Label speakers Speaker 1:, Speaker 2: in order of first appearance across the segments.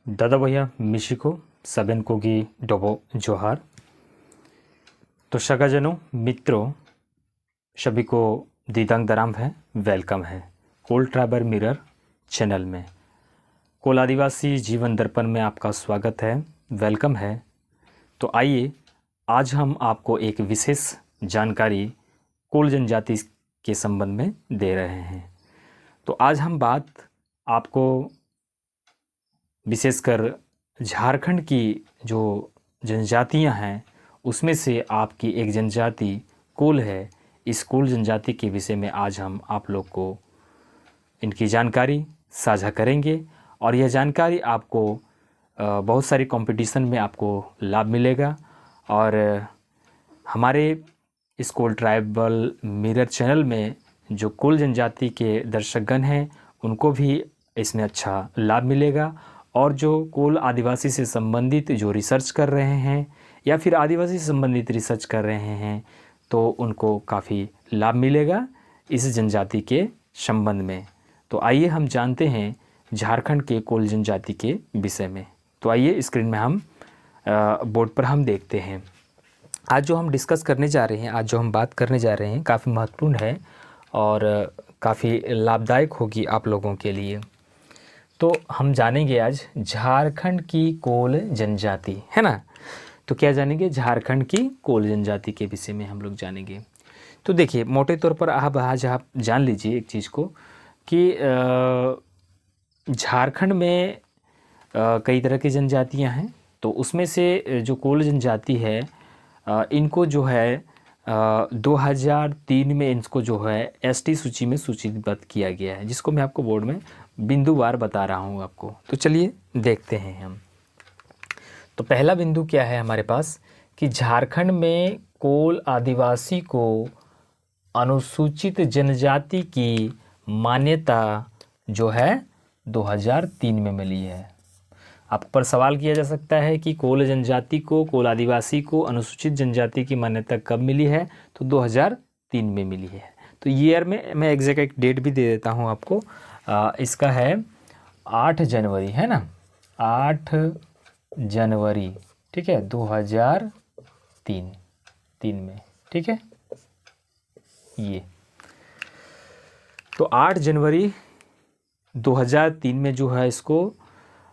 Speaker 1: दादा भैया मिशिको सबन कोगी डोबो जोहार। तो शगाजनों मित्रों सभी को दीदांग दराम है, वेलकम है कोल ट्राइबर मिरर चैनल में। कोल आदिवासी जीवन दर्पण में आपका स्वागत है, वेलकम है। तो आइए आज हम आपको एक विशेष जानकारी कोल जनजाति के संबंध में दे रहे हैं। तो आज हम बात आपको विशेषकर झारखंड की जो जनजातियां हैं उसमें से आपकी एक जनजाति कोल है। इस कोल जनजाति के विषय में आज हम आप लोग को इनकी जानकारी साझा करेंगे और यह जानकारी आपको बहुत सारी कंपटीशन में आपको लाभ मिलेगा। और हमारे इस कोल ट्राइबल मिरर चैनल में जो कोल जनजाति के दर्शकगण हैं उनको भी इसमें अच्छा लाभ मिलेगा। और जो कोल आदिवासी से संबंधित जो रिसर्च कर रहे हैं या फिर आदिवासी से संबंधित रिसर्च कर रहे हैं तो उनको काफ़ी लाभ मिलेगा इस जनजाति के संबंध में। तो आइए हम जानते हैं झारखंड के कोल जनजाति के विषय में। तो आइए स्क्रीन में हम बोर्ड पर हम देखते हैं। आज जो हम डिस्कस करने जा रहे हैं, आज जो हम बात करने जा रहे हैं काफ़ी महत्वपूर्ण है और काफ़ी लाभदायक होगी आप लोगों के लिए। तो हम जानेंगे आज झारखंड की कोल जनजाति, है ना। तो क्या जानेंगे? झारखंड की कोल जनजाति के विषय में हम लोग जानेंगे। तो देखिए मोटे तौर पर आज आप जान लीजिए एक चीज़ को कि झारखंड में कई तरह की जनजातियां हैं। तो उसमें से जो कोल जनजाति है इनको जो है 2003 में इनको जो है एसटी सूची में सूचीबद्ध किया गया है, जिसको मैं आपको बोर्ड में बिंदुवार बता रहा हूँ आपको। तो चलिए देखते हैं हम। तो पहला बिंदु क्या है हमारे पास कि झारखंड में कोल आदिवासी को अनुसूचित जनजाति की मान्यता जो है 2003 में मिली है। आप पर सवाल किया जा सकता है कि कोल जनजाति को, कोल आदिवासी को अनुसूचित जनजाति की मान्यता कब मिली है? तो 2003 में मिली है। तो ईयर में मैं एग्जैक्ट एक डेट भी दे देता हूँ आपको। इसका है 8 जनवरी, है ना, 8 जनवरी, ठीक है, 2003 में, ठीक है ये। तो 8 जनवरी 2003 में जो है इसको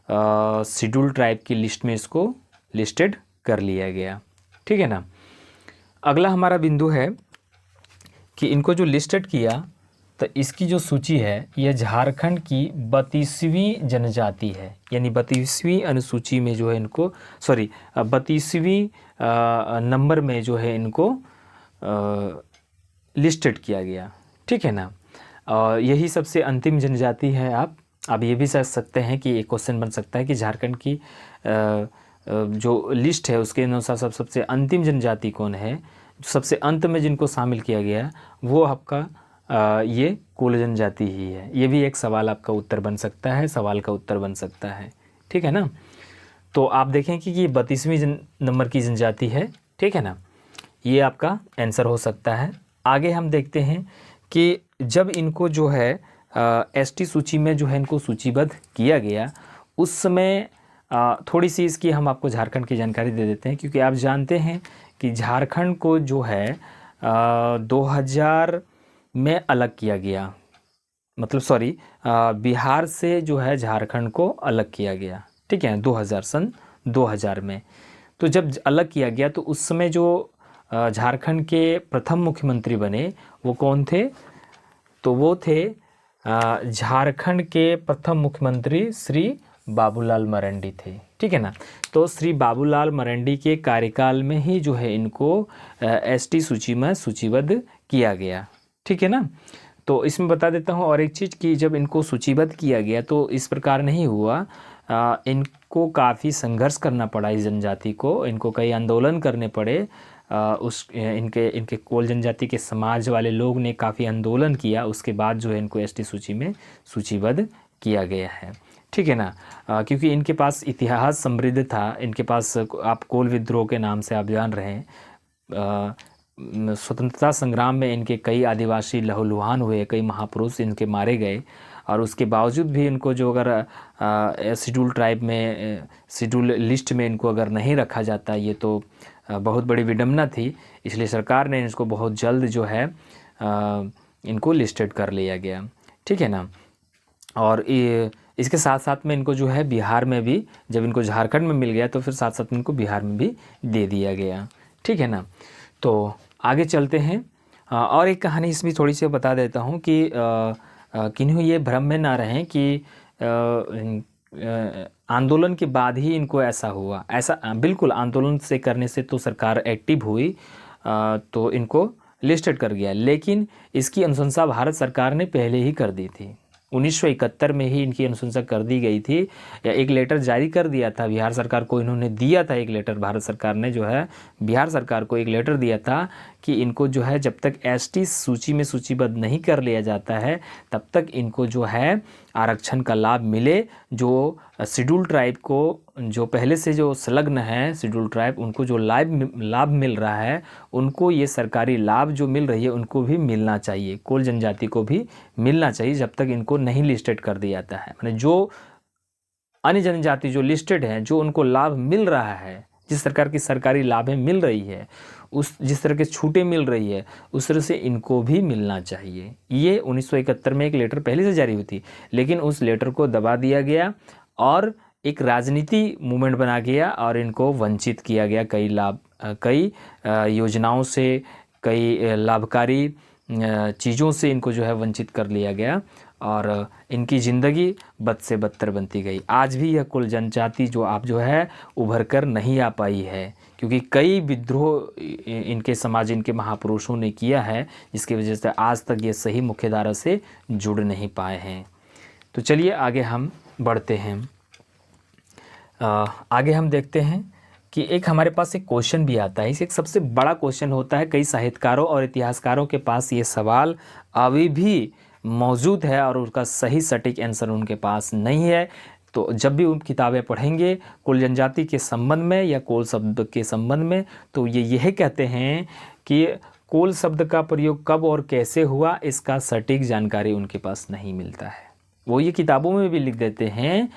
Speaker 1: शेड्यूल ट्राइब की लिस्ट में इसको लिस्टेड कर लिया गया, ठीक है ना। अगला हमारा बिंदु है कि इनको जो लिस्टेड किया तो इसकी जो सूची है यह झारखंड की 32वीं जनजाति है, यानी 32वीं अनुसूची में जो है इनको 32वीं नंबर में जो है इनको लिस्टेड किया गया, ठीक है ना। यही सबसे अंतिम जनजाति है। आप ये भी सोच सकते हैं कि एक क्वेश्चन बन सकता है कि झारखंड की जो लिस्ट है उसके अनुसार सबसे अंतिम जनजाति कौन है, सबसे अंत में जिनको शामिल किया गया वो आपका ये कोल जनजाति ही है। ये भी एक सवाल आपका उत्तर बन सकता है, सवाल का उत्तर बन सकता है, ठीक है ना। तो आप देखें कि ये 32वीं नंबर की जनजाति है, ठीक है ना, ये आपका आंसर हो सकता है। आगे हम देखते हैं कि जब इनको जो है एसटी सूची में जो है इनको सूचीबद्ध किया गया उस समय थोड़ी सी इसकी हम आपको झारखंड की जानकारी दे देते हैं, क्योंकि आप जानते हैं कि झारखंड को जो है 2000 में अलग किया गया, मतलब बिहार से जो है झारखंड को अलग किया गया, ठीक है, 2000 में। तो जब अलग किया गया तो उस समय जो झारखंड के प्रथम मुख्यमंत्री बने वो कौन थे? तो वो थे झारखंड के प्रथम मुख्यमंत्री श्री बाबूलाल मरांडी थे, ठीक है ना। तो श्री बाबूलाल मरांडी के कार्यकाल में ही जो है इनको एसटी सूची में सूचीबद्ध किया गया, ठीक है ना। तो इसमें बता देता हूँ और एक चीज़ कि जब इनको सूचीबद्ध किया गया तो इस प्रकार नहीं हुआ, इनको काफ़ी संघर्ष करना पड़ा इस जनजाति को, इनको कई आंदोलन करने पड़े। इनके कोल जनजाति के समाज वाले लोग ने काफ़ी आंदोलन किया, उसके बाद जो है इनको एसटी सूची में सूचीबद्ध किया गया है, ठीक है ना। क्योंकि इनके पास इतिहास समृद्ध था, इनके पास आप कोल विद्रोह के नाम से आप जान रहे हैं, स्वतंत्रता संग्राम में इनके कई आदिवासी लहूलुहान हुए, कई महापुरुष इनके मारे गए और उसके बावजूद भी इनको जो अगर शेड्यूल ट्राइब में शेड्यूल लिस्ट में इनको अगर नहीं रखा जाता, ये तो बहुत बड़ी विडंबना थी। इसलिए सरकार ने इसको बहुत जल्द जो है इनको लिस्टेड कर लिया गया, ठीक है ना। और इसके साथ साथ में इनको जो है बिहार में भी, जब इनको झारखंड में मिल गया तो फिर साथ साथ इनको बिहार में भी दे दिया गया, ठीक है ना। तो आगे चलते हैं। और एक कहानी इसमें थोड़ी सी बता देता हूँ कि किन्हीं ये भ्रम में ना रहें कि आंदोलन के बाद ही इनको ऐसा हुआ, ऐसा बिल्कुल आंदोलन से करने से तो सरकार एक्टिव हुई, तो इनको लिस्टेड कर गया, लेकिन इसकी अनुशंसा भारत सरकार ने पहले ही कर दी थी। 1971 में ही इनकी अनुशंसा कर दी गई थी, या एक लेटर जारी कर दिया था बिहार सरकार को, इन्होंने दिया था एक लेटर, भारत सरकार ने जो है बिहार सरकार को एक लेटर दिया था कि इनको जो है जब तक एसटी सूची में सूचीबद्ध नहीं कर लिया जाता है तब तक इनको जो है आरक्षण का लाभ मिले। जो शेड्यूल ट्राइब को जो पहले से जो संलग्न है शेड्यूल ट्राइब, उनको जो लाभ मिल रहा है, उनको ये सरकारी लाभ जो मिल रही है उनको भी मिलना चाहिए, कोल जनजाति को भी मिलना चाहिए, जब तक इनको नहीं लिस्टेड कर दिया जाता है। माने जो अन्य जनजाति जो लिस्टेड हैं, जो उनको लाभ मिल रहा है, जिस सरकार की सरकारी लाभें मिल रही है, उस जिस तरह के छूटें मिल रही है, उस तरह से इनको भी मिलना चाहिए। ये 1971 में एक लेटर पहले से जारी हुई थी, लेकिन उस लेटर को दबा दिया गया और एक राजनीति मूवमेंट बना गया और इनको वंचित किया गया कई योजनाओं से, कई लाभकारी चीज़ों से इनको जो है वंचित कर लिया गया और इनकी ज़िंदगी बद से बदतर बनती गई। आज भी यह कुल जनजाति जो आप जो है उभर कर नहीं आ पाई है, क्योंकि कई विद्रोह इनके समाज, इनके महापुरुषों ने किया है, जिसकी वजह से आज तक ये सही मुख्यधारा से जुड़ नहीं पाए हैं। तो चलिए आगे हम बढ़ते हैं। आगे हम देखते हैं कि एक हमारे पास एक क्वेश्चन भी आता है। इसे एक सबसे बड़ा क्वेश्चन होता है, कई साहित्यकारों और इतिहासकारों के पास ये सवाल अभी भी मौजूद है और उसका सही सटीक आंसर उनके पास नहीं है। तो जब भी उन किताबें पढ़ेंगे कुल जनजाति के संबंध में या कोल शब्द के संबंध में, तो ये यह कहते हैं कि कोल शब्द का प्रयोग कब और कैसे हुआ, इसका सटीक जानकारी उनके पास नहीं मिलता है। वो ये किताबों में भी लिख देते हैं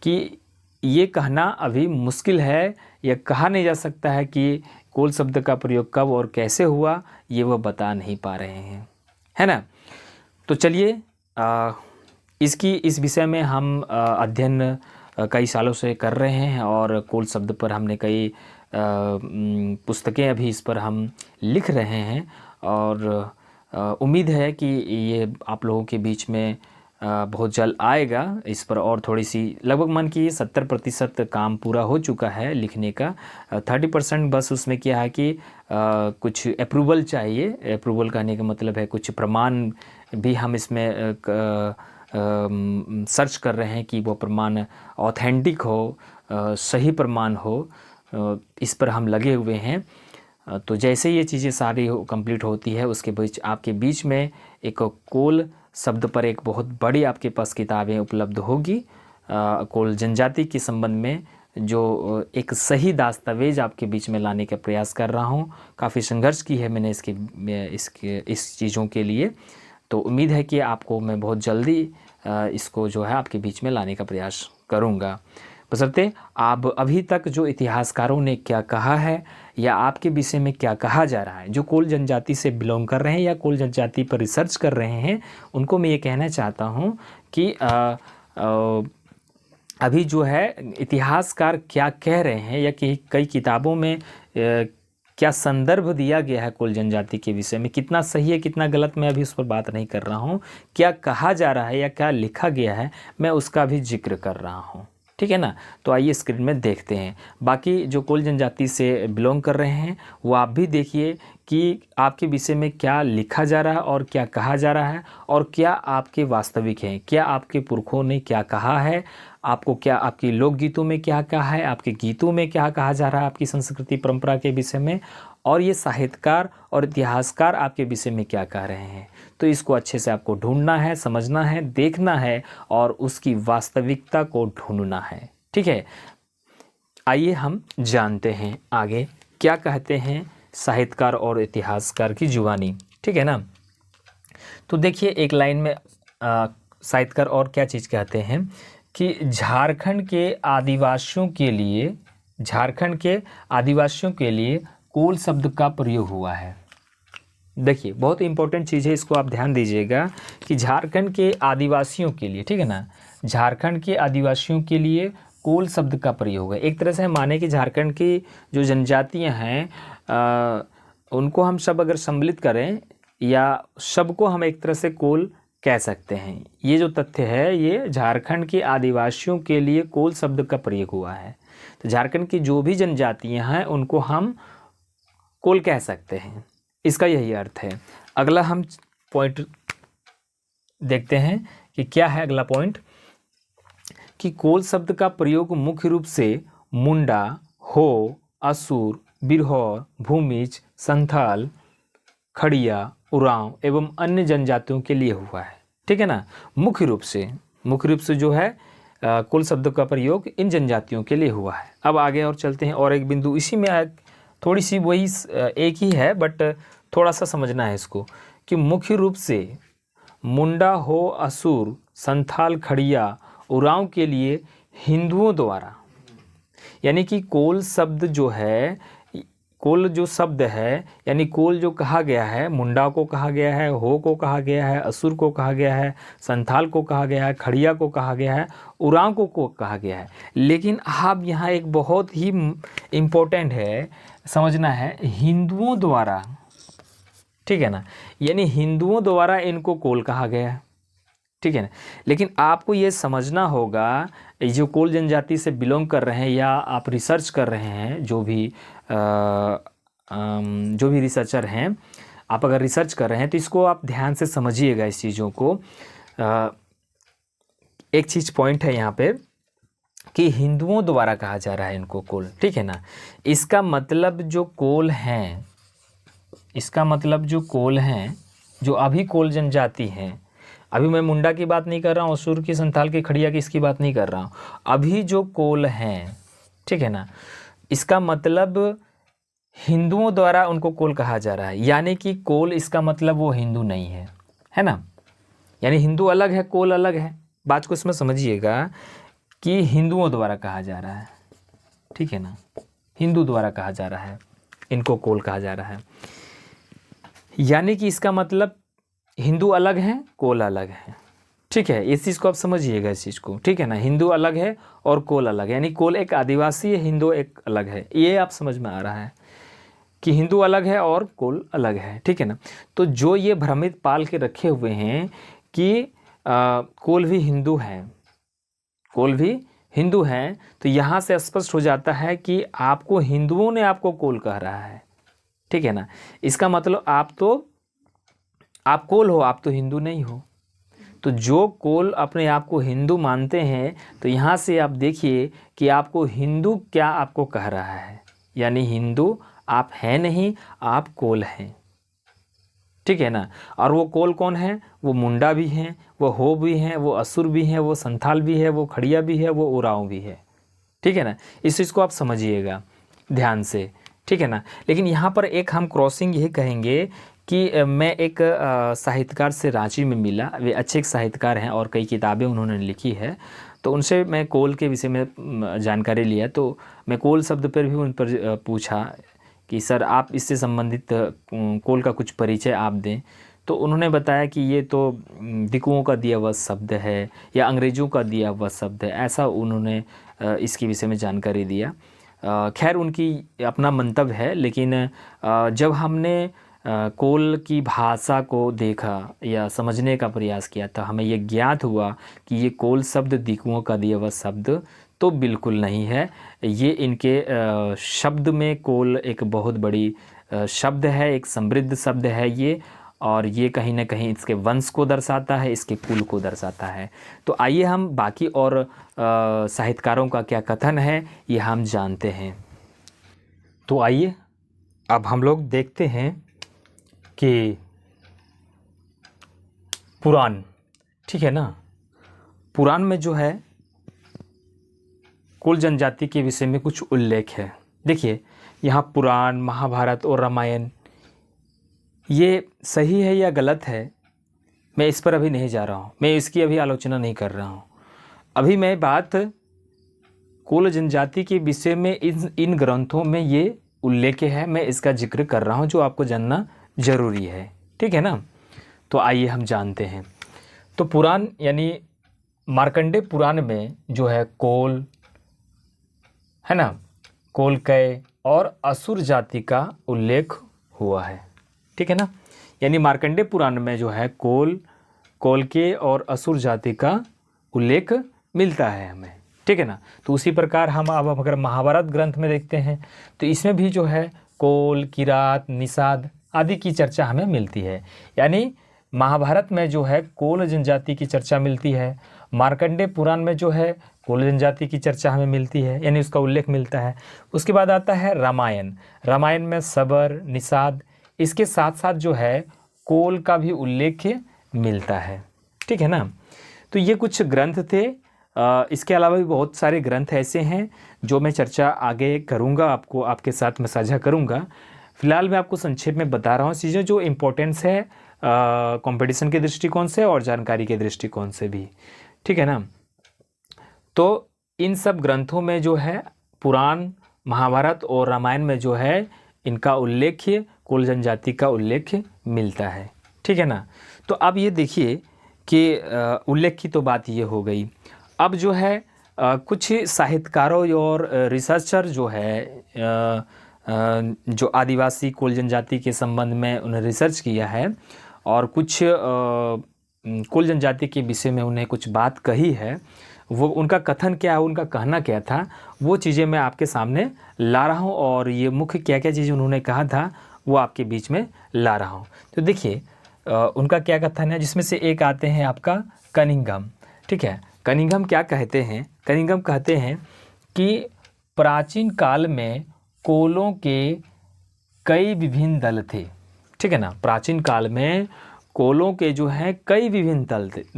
Speaker 1: कि ये कहना अभी मुश्किल है, या कहा नहीं जा सकता है कि कोल शब्द का प्रयोग कब और कैसे हुआ, ये वो बता नहीं पा रहे हैं, है ना। तो चलिए इस विषय में हम अध्ययन कई सालों से कर रहे हैं और कोल शब्द पर हमने कई पुस्तकें अभी इस पर हम लिख रहे हैं और उम्मीद है कि ये आप लोगों के बीच में बहुत जल्द आएगा। इस पर और थोड़ी सी लगभग मन की 70% काम पूरा हो चुका है लिखने का, 30% बस उसमें क्या है कि कुछ अप्रूवल चाहिए। अप्रूवल कहने का मतलब है कुछ प्रमाण भी हम इसमें सर्च कर रहे हैं कि वो प्रमाण ऑथेंटिक हो, सही प्रमाण हो, इस पर हम लगे हुए हैं। तो जैसे ये चीज़ें सारी कंप्लीट होती है उसके बीच आपके बीच में एक कोल शब्द पर एक बहुत बड़ी आपके पास किताबें उपलब्ध होगी। कोल जनजाति के संबंध में जो एक सही दस्तावेज आपके बीच में लाने का प्रयास कर रहा हूँ। काफ़ी संघर्ष की है मैंने इस चीज़ों के लिए। तो उम्मीद है कि आपको मैं बहुत जल्दी इसको जो है आपके बीच में लाने का प्रयास करूँगा। बशर्ते आप अभी तक जो इतिहासकारों ने क्या कहा है या आपके विषय में क्या कहा जा रहा है, जो कोल जनजाति से बिलोंग कर रहे हैं या कोल जनजाति पर रिसर्च कर रहे हैं, उनको मैं ये कहना चाहता हूँ कि अभी जो है इतिहासकार क्या कह रहे हैं या कि कई किताबों में क्या संदर्भ दिया गया है कोल जनजाति के विषय में, कितना सही है कितना गलत, मैं अभी उस पर बात नहीं कर रहा हूँ। क्या कहा जा रहा है या क्या लिखा गया है, मैं उसका भी जिक्र कर रहा हूँ, ठीक है ना। तो आइए स्क्रीन में देखते हैं। बाकी जो कोल जनजाति से बिलोंग कर रहे हैं वो आप भी देखिए कि आपके विषय में क्या लिखा जा रहा है और क्या कहा जा रहा है और क्या आपके वास्तविक हैं, क्या आपके पुरखों ने क्या कहा है, आपको क्या आपकी लोकगीतों में क्या कहा है, आपके गीतों में क्या कहा जा रहा है आपकी संस्कृति परंपरा के विषय में, और ये साहित्यकार और इतिहासकार आपके विषय में क्या कह रहे हैं। तो इसको अच्छे से आपको ढूंढना है, समझना है, देखना है और उसकी वास्तविकता को ढूंढना है, ठीक है। आइए हम जानते हैं आगे क्या कहते हैं साहित्यकार और इतिहासकार की जुबानी, ठीक है ना। तो देखिए एक लाइन में साहित्यकार और क्या चीज़ कहते हैं कि झारखंड के आदिवासियों के लिए कोल शब्द का प्रयोग हुआ है। देखिए बहुत इंपॉर्टेंट चीज़ है, इसको आप ध्यान दीजिएगा कि झारखंड के आदिवासियों के लिए, ठीक है ना, झारखंड के आदिवासियों के लिए कोल शब्द का प्रयोग है। एक तरह से हम माने कि झारखंड की जो जनजातियां हैं उनको हम सब अगर सम्मिलित करें या सबको हम एक तरह से कोल कह सकते हैं। ये जो तथ्य है ये झारखंड के आदिवासियों के लिए कोल शब्द का प्रयोग हुआ है। तो झारखंड की जो भी जनजातियां हैं उनको हम कोल कह सकते हैं, इसका यही अर्थ है। अगला हम पॉइंट देखते हैं कि क्या है अगला पॉइंट, कि कोल शब्द का प्रयोग मुख्य रूप से मुंडा, हो, असुर, बिरहौर, भूमिज, संथाल, खड़िया, उरांव एवं अन्य जनजातियों के लिए हुआ है। ठीक है ना, मुख्य रूप से जो है कोल शब्द का प्रयोग इन जनजातियों के लिए हुआ है। अब आगे और चलते हैं, और एक बिंदु इसी में थोड़ी सी वही एक ही है बट थोड़ा सा समझना है इसको, कि मुख्य रूप से मुंडा, हो, असुर, संथाल, खड़िया, उरांव के लिए हिंदुओं द्वारा, यानी कि कोल शब्द जो है, कोल जो शब्द है यानी कोल जो कहा गया है, मुंडा को कहा गया है, हो को कहा गया है, असुर को कहा गया है, संथाल को कहा गया है, खड़िया को कहा गया है, उरांव को कहा गया है। लेकिन आप यहाँ एक बहुत ही इम्पोर्टेंट है समझना है, हिंदुओं द्वारा, ठीक है ना, यानी हिंदुओं द्वारा इनको कोल कहा गया है। ठीक है ना, लेकिन आपको ये समझना होगा, जो कोल जनजाति से बिलोंग कर रहे हैं या आप रिसर्च कर रहे हैं, जो भी रिसर्चर हैं, आप अगर रिसर्च कर रहे हैं तो इसको आप ध्यान से समझिएगा इस चीज़ों को। एक चीज़ पॉइंट है यहाँ पे कि हिंदुओं द्वारा कहा जा रहा है इनको कोल, ठीक है ना। इसका मतलब जो कोल हैं, जो अभी कोल जनजाति हैं, अभी मैं मुंडा की बात नहीं कर रहा हूँ, असुर की, संथाल की, खड़िया की, इसकी बात नहीं कर रहा हूँ, अभी जो कोल हैं, ठीक है ना, इसका मतलब हिंदुओं द्वारा उनको कोल कहा जा रहा है। यानी कि कोल इसका मतलब वो हिंदू नहीं है ना, यानी हिंदू अलग है, कोल अलग है। बात को इसमें समझिएगा कि हिंदुओं द्वारा कहा जा रहा है, ठीक है ना, हिंदू द्वारा कहा जा रहा है, इनको कोल कहा जा रहा है। यानी कि इसका मतलब हिंदू अलग हैं, कोल अलग है, ठीक है। इस चीज़ को आप समझिएगा, इस चीज़ को, ठीक है ना। हिंदू अलग है और कोल अलग है, यानी कोल एक आदिवासी है, हिंदू एक अलग है। ये आप समझ में आ रहा है कि हिंदू अलग है और कोल अलग है, ठीक है ना। तो जो ये भ्रमित पाल के रखे हुए हैं कि कोल भी हिंदू हैं, तो यहाँ से स्पष्ट हो जाता है कि आपको हिंदुओं ने आपको कोल कह रहा है, ठीक है ना। इसका मतलब आप कोल हो, आप तो हिंदू नहीं हो। तो जो कोल अपने आप को हिंदू मानते हैं, तो यहाँ से आप देखिए कि आपको हिंदू क्या आपको कह रहा है, यानी हिंदू आप हैं नहीं, आप कोल हैं, ठीक है ना। और वो कोल कौन है, वो मुंडा भी हैं, वो हो भी हैं, वो असुर भी हैं, वो संथाल भी है, वो खड़िया भी है, वो उरांव भी है, ठीक है ना। इस चीज़ को आप समझिएगा ध्यान से, ठीक है ना। लेकिन यहाँ पर एक हम क्रॉसिंग यही कहेंगे कि मैं एक साहित्यकार से रांची में मिला, वे अच्छे एक साहित्यकार हैं और कई किताबें उन्होंने लिखी है। तो उनसे मैं कोल के विषय में जानकारी लिया, तो मैं कोल शब्द पर भी उन पर पूछा कि सर आप इससे संबंधित कोल का कुछ परिचय आप दें। तो उन्होंने बताया कि ये तो दिकुओं का दिया हुआ शब्द है या अंग्रेज़ों का दिया हुआ शब्द है, ऐसा उन्होंने इसके विषय में जानकारी दिया। खैर उनकी अपना मंतव्य है, लेकिन जब हमने कोल की भाषा को देखा या समझने का प्रयास किया था, हमें ये ज्ञात हुआ कि ये कोल शब्द दिकुओं का दिया हुआ शब्द तो बिल्कुल नहीं है। ये इनके शब्द में कोल एक बहुत बड़ी शब्द है, एक समृद्ध शब्द है ये, और ये कहीं ना कहीं इसके वंश को दर्शाता है, इसके कुल को दर्शाता है। तो आइए हम बाकी और साहित्यकारों का क्या कथन है ये हम जानते हैं। तो आइए अब हम लोग देखते हैं कि पुराण, ठीक है ना, पुराण में जो है कोल जनजाति के विषय में कुछ उल्लेख है। देखिए यहाँ पुराण, महाभारत और रामायण, ये सही है या गलत है मैं इस पर अभी नहीं जा रहा हूँ, मैं इसकी अभी आलोचना नहीं कर रहा हूँ। अभी मैं बात कोल जनजाति के विषय में इन ग्रंथों में ये उल्लेख है, मैं इसका जिक्र कर रहा हूँ जो आपको जानना जरूरी है, ठीक है ना। तो आइए हम जानते हैं। तो पुराण यानी मार्कंडेय पुराण में जो है कोल है ना, कोलकय और असुर जाति का उल्लेख हुआ है, ठीक है ना। यानी मार्कंडेय पुराण में जो है कोलके और असुर जाति का उल्लेख मिलता है हमें, ठीक है ना। तो उसी प्रकार हम अब अगर महाभारत ग्रंथ में देखते हैं तो इसमें भी जो है कोल, किरात, निषाद आदि की चर्चा हमें मिलती है। यानी महाभारत में जो है कोल जनजाति की चर्चा मिलती है, मार्कंडेय पुराण में जो है कोल जनजाति की चर्चा हमें मिलती है, यानी उसका उल्लेख मिलता है। उसके बाद आता है रामायण। रामायण में सबर, निषाद, इसके साथ साथ जो है कोल का भी उल्लेख मिलता है, ठीक है ना। तो ये कुछ ग्रंथ थे। इसके अलावा भी बहुत सारे ग्रंथ ऐसे हैं जो मैं चर्चा आगे करूँगा, आपके साथ मैं साझा करूँगा। फिलहाल मैं आपको संक्षेप में बता रहा हूँ चीज़ें जो इम्पोर्टेंस है कंपटीशन के दृष्टिकोण से और जानकारी के दृष्टिकोण से भी, ठीक है ना। तो इन सब ग्रंथों में जो है पुराण, महाभारत और रामायण में जो है इनका उल्लेख, कोल जनजाति का उल्लेख मिलता है, ठीक है ना। तो अब ये देखिए कि उल्लेख की तो बात ये हो गई। अब जो है कुछ साहित्यकारों और रिसर्चर जो है जो आदिवासी कोल जनजाति के संबंध में उन्हें रिसर्च किया है और कुछ कोल जनजाति के विषय में उन्हें कुछ बात कही है, वो उनका कथन क्या है, उनका कहना क्या था, वो चीज़ें मैं आपके सामने ला रहा हूँ और ये मुख्य क्या क्या चीज़ें उन्होंने कहा था वो आपके बीच में ला रहा हूँ। तो देखिए उनका क्या कथन है, जिसमें से एक आते हैं आपका कनिंघम, ठीक है। कनिंघम क्या कहते हैं, कनिंघम कहते हैं कि प्राचीन काल में कोलों के कई विभिन्न दल थे, ठीक है ना। प्राचीन काल में कोलों के जो हैं कई विभिन्न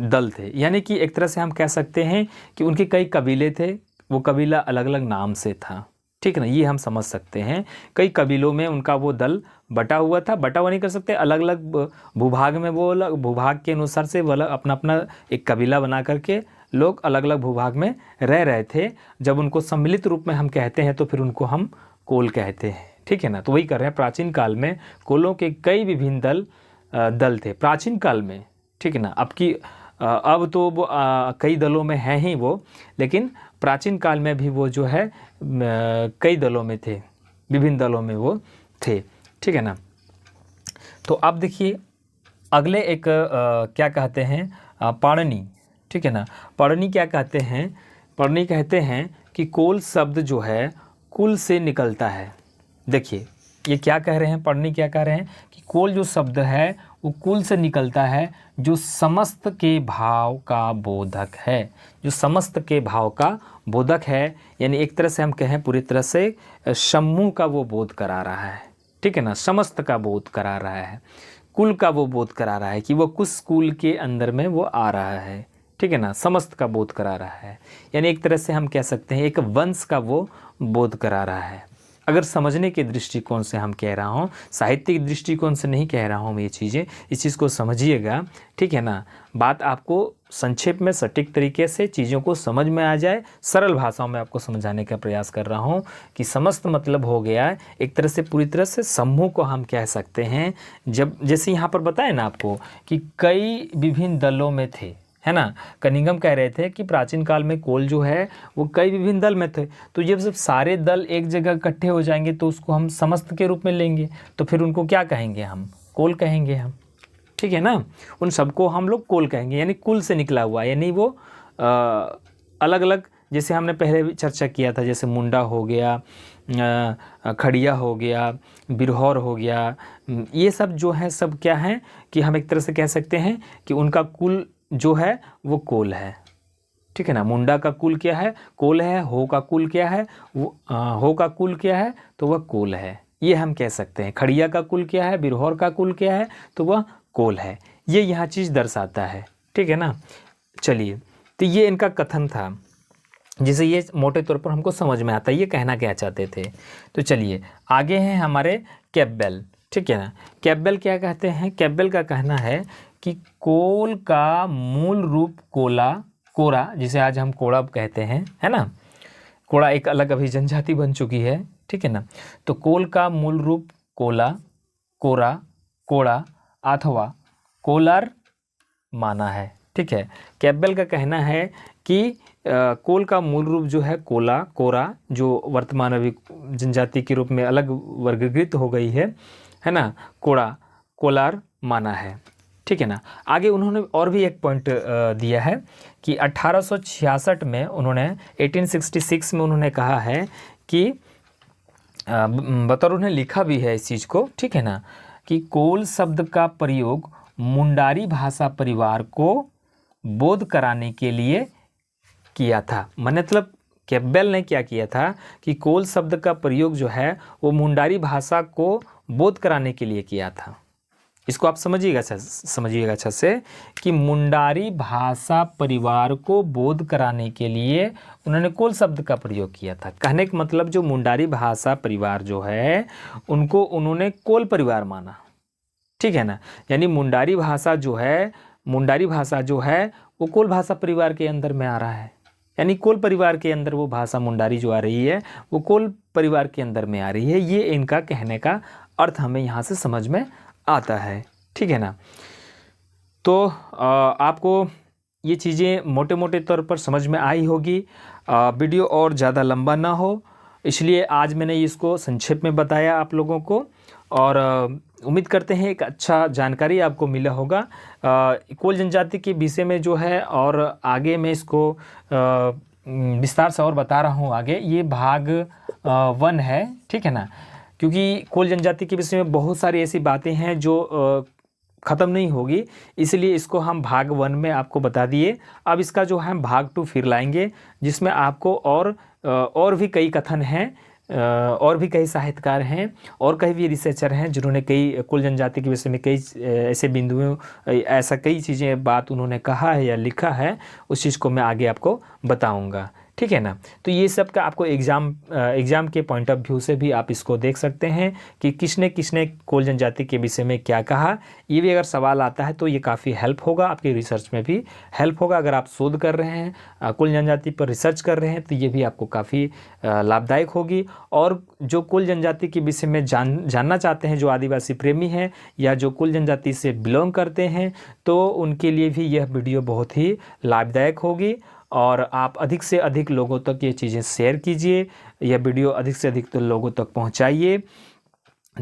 Speaker 1: दल थे, यानी कि एक तरह से हम कह सकते हैं कि उनके कई कबीले थे, वो कबीला अलग अलग नाम से था, ठीक है ना। ये हम समझ सकते हैं कई कबीलों में उनका वो दल बटा हुआ था, बटा हुआ नहीं कर सकते, अलग अलग भूभाग में वो भूभाग के अनुसार से वो अपना अपना एक कबीला बना करके लोग अलग अलग भूभाग में रह रहे थे। जब उनको सम्मिलित रूप में हम कहते हैं तो फिर उनको हम कोल कहते हैं, ठीक है ना। तो वही कर रहे हैं, प्राचीन काल में कोलों के कई विभिन्न दल थे प्राचीन काल में, ठीक है ना। अब तो वो कई दलों में हैं ही वो, लेकिन प्राचीन काल में भी वो जो है कई दलों में थे, विभिन्न दलों में वो थे, ठीक है ना। तो अब देखिए अगले एक क्या कहते हैं, पाणिनि, ठीक है ना। पाणिनि क्या कहते हैं, पाणिनि कहते हैं कि कोल शब्द जो है कुल से निकलता है। देखिए ये क्या कह रहे हैं, पाणिनि क्या कह रहे हैं कि कोल जो शब्द है वो कुल से निकलता है, जो समस्त के भाव का बोधक है, जो समस्त के भाव का बोधक है। यानी एक तरह से हम कहें पूरी तरह से समूह का वो बोध करा रहा है, ठीक है ना। समस्त का बोध करा रहा है, कुल का वो बोध करा रहा है कि वो कुछ कुल के अंदर में वो आ रहा है, ठीक है ना। समस्त का बोध करा रहा है, यानी एक तरह से हम कह सकते हैं एक वंश का वो बोध करा रहा है। अगर समझने के दृष्टिकोण से हम कह रहा हूँ, साहित्यिक दृष्टिकोण से नहीं कह रहा हूँ मैं ये चीज़ें, इस चीज़ को समझिएगा, ठीक है ना। बात आपको संक्षेप में सटीक तरीके से चीज़ों को समझ में आ जाए, सरल भाषाओं में आपको समझाने का प्रयास कर रहा हूँ कि समस्त मतलब हो गया एक तरह से पूरी तरह से समूह को हम कह सकते हैं। जब जैसे यहाँ पर बताए ना आपको कि कई विभिन्न दलों में थे, है ना। कनिंघम कह रहे थे कि प्राचीन काल में कोल जो है वो कई विभिन्न दल में थे, तो जब सारे दल एक जगह इकट्ठे हो जाएंगे तो उसको हम समस्त के रूप में लेंगे, तो फिर उनको क्या कहेंगे, हम कोल कहेंगे हम, ठीक है ना। उन सबको हम लोग कोल कहेंगे, यानी कुल से निकला हुआ, यानी वो अलग अलग, जैसे हमने पहले भी चर्चा किया था, जैसे मुंडा हो गया, खड़िया हो गया, बिरहौर हो गया, ये सब जो है सब क्या है कि हम एक तरह से कह सकते हैं कि उनका कुल जो है वो कोल है, ठीक है ना। मुंडा का कुल क्या है, कोल है। हो का कुल क्या है, वो हो का कुल क्या है, तो वह कोल है, ये हम कह सकते हैं। खड़िया का कुल क्या है, बिरहौर का कुल क्या है, तो वह कोल है। ये यहाँ चीज़ दर्शाता है, ठीक है ना। चलिए, तो ये इनका कथन था, जिसे ये मोटे तौर पर हमको समझ में आता है ये कहना क्या चाहते थे। तो चलिए आगे हैं हमारे कैपबेल, ठीक है ना। कैपबेल क्या कहते हैं, कैपबेल का कहना है कि कोल का मूल रूप कोरा, जिसे आज हम कोड़ा कहते हैं, है ना। कोड़ा एक अलग अभी जनजाति बन चुकी है, ठीक है ना। तो कोल का मूल रूप कोला, कोरा, कोड़ा अथवा कोलार माना है, ठीक है। कैम्पबेल का कहना है कि कोल का मूल रूप जो है कोला, कोरा, जो वर्तमान अभी जनजाति के रूप में अलग वर्गीकृत हो गई है ना, कोड़ा, कोलार माना है, ठीक है ना। आगे उन्होंने और भी एक पॉइंट दिया है कि 1866 में उन्होंने 1866 में उन्होंने कहा है कि बतौर उन्हें लिखा भी है इस चीज़ को, ठीक है ना, कि कोल शब्द का प्रयोग मुंडारी भाषा परिवार को बोध कराने के लिए किया था। मतलब कैम्पबेल ने क्या किया था कि कोल शब्द का प्रयोग जो है वो मुंडारी भाषा को बोध कराने के लिए किया था। इसको आप समझिएगा अच्छा से कि मुंडारी भाषा परिवार को बोध कराने के लिए उन्होंने कोल शब्द का प्रयोग किया था। कहने का मतलब जो मुंडारी भाषा परिवार जो है उनको उन्होंने कोल परिवार माना, ठीक है ना। यानी मुंडारी भाषा जो है वो कोल भाषा परिवार के अंदर में आ रहा है, यानी कोल परिवार के अंदर वो भाषा मुंडारी जो आ रही है वो कोल परिवार के अंदर में आ रही है। ये इनका कहने का अर्थ हमें यहाँ से समझ में आता है, ठीक है ना। तो आपको ये चीज़ें मोटे मोटे तौर पर समझ में आई होगी। वीडियो और ज़्यादा लंबा ना हो इसलिए आज मैंने इसको संक्षेप में बताया आप लोगों को, और उम्मीद करते हैं एक अच्छा जानकारी आपको मिला होगा कोल जनजाति के विषय में जो है। और आगे मैं इसको विस्तार से और बता रहा हूँ। आगे ये भाग 1 है, ठीक है ना, क्योंकि कोल जनजाति के विषय में बहुत सारी ऐसी बातें हैं जो ख़त्म नहीं होगी, इसलिए इसको हम भाग 1 में आपको बता दिए। अब इसका जो है भाग 2 फिर लाएंगे, जिसमें आपको और भी कई कथन हैं, और भी कई साहित्यकार हैं और कई भी रिसर्चर हैं जिन्होंने कई कोल जनजाति के विषय में कई ऐसे बिंदुओं ऐसा कई चीज़ें बात उन्होंने कहा है या लिखा है, उस चीज़ को मैं आगे आपको बताऊंगा, ठीक है ना। तो ये सब का आपको एग्ज़ाम के पॉइंट ऑफ व्यू से भी आप इसको देख सकते हैं कि किसने कोल जनजाति के विषय में क्या कहा। ये भी अगर सवाल आता है तो ये काफ़ी हेल्प होगा, आपकी रिसर्च में भी हेल्प होगा। अगर आप शोध कर रहे हैं, कोल जनजाति पर रिसर्च कर रहे हैं, तो ये भी आपको काफ़ी लाभदायक होगी। और जो कोल जनजाति के विषय में जानना चाहते हैं, जो आदिवासी प्रेमी हैं या जो कोल जनजाति से बिलोंग करते हैं, तो उनके लिए भी यह वीडियो बहुत ही लाभदायक होगी। और आप अधिक से अधिक लोगों तक ये चीज़ें शेयर कीजिए, यह वीडियो अधिक से अधिक लोगों तक पहुंचाइए,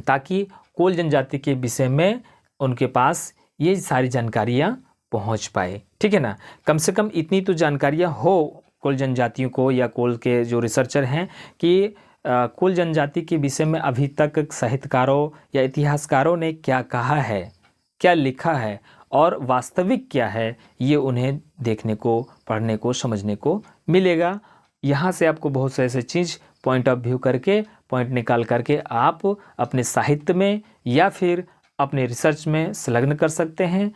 Speaker 1: ताकि कोल जनजाति के विषय में उनके पास ये सारी जानकारियां पहुंच पाए, ठीक है ना। कम से कम इतनी तो जानकारियां हो कोल जनजातियों को या कोल के जो रिसर्चर हैं कि कोल जनजाति के विषय में अभी तक साहित्यकारों या इतिहासकारों ने क्या कहा है, क्या लिखा है और वास्तविक क्या है, ये उन्हें देखने को, पढ़ने को, समझने को मिलेगा। यहाँ से आपको बहुत से ऐसे चीज़ पॉइंट ऑफ व्यू करके, पॉइंट निकाल करके आप अपने साहित्य में या फिर अपने रिसर्च में संलग्न कर सकते हैं,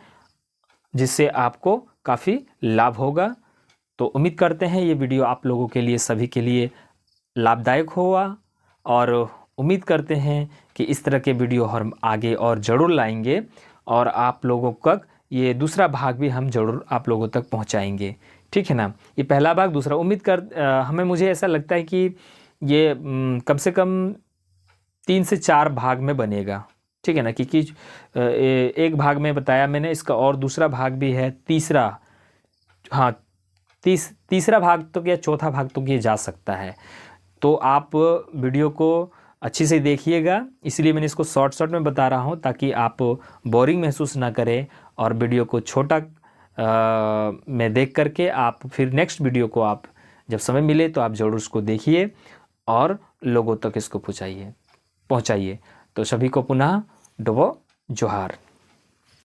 Speaker 1: जिससे आपको काफ़ी लाभ होगा। तो उम्मीद करते हैं ये वीडियो आप लोगों के लिए, सभी के लिए लाभदायक होगा, और उम्मीद करते हैं कि इस तरह के वीडियो हम आगे और ज़रूर लाएंगे, और आप लोगों तक ये दूसरा भाग भी हम ज़रूर आप लोगों तक पहुंचाएंगे, ठीक है ना। ये पहला भाग, दूसरा मुझे ऐसा लगता है कि ये कम से कम 3 से 4 भाग में बनेगा, ठीक है ना, क्योंकि एक भाग में बताया मैंने, इसका और दूसरा भाग भी है, तीसरा भाग तो या चौथा भाग तो ये जा सकता है। तो आप वीडियो को अच्छे से देखिएगा, इसलिए मैंने इसको शॉर्ट में बता रहा हूँ, ताकि आप बोरिंग महसूस ना करें, और वीडियो को छोटा में देख करके आप फिर नेक्स्ट वीडियो को आप जब समय मिले तो आप ज़रूर उसको देखिए और लोगों तक इसको पहुँचाइए। तो सभी को पुनः डुबो जोहार।